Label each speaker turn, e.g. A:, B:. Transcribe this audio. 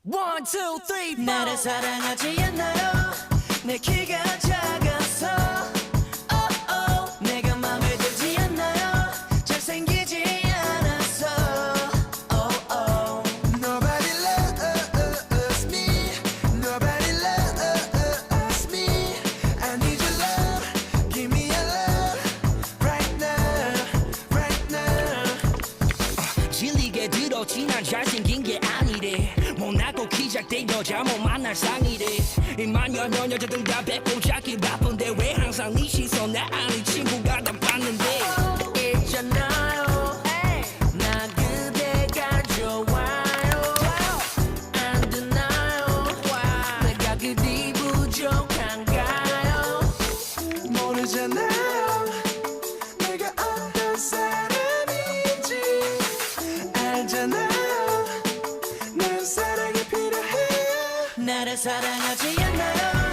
A: One, two, three, four.
B: 나를 사랑하지 않나요? 내 키가 작아서 oh, oh. 내가 맘에 들지 않나요? 잘생기지 않아서 oh, oh.
C: Nobody loves me. Nobody loves me. I need your love. Give me your love right now, right now.
A: 질리게 들었지 난 잘생긴 게 아니래 못나고 키 작대 여자 못 만날 상이래 이만 여년 여자들 다 뵙고 잡기 바쁜데 왜 항상 네 시선 나 아닌 친구가 다 봤는데
B: 있잖아요 나 그대가 좋아요 안 되나요 내가 그리 부족한가요
C: 모르잖아요. 내가 어떤 사람인지 알잖아요. 난 사랑이 필요해요.
B: 나를 사랑하지 않나요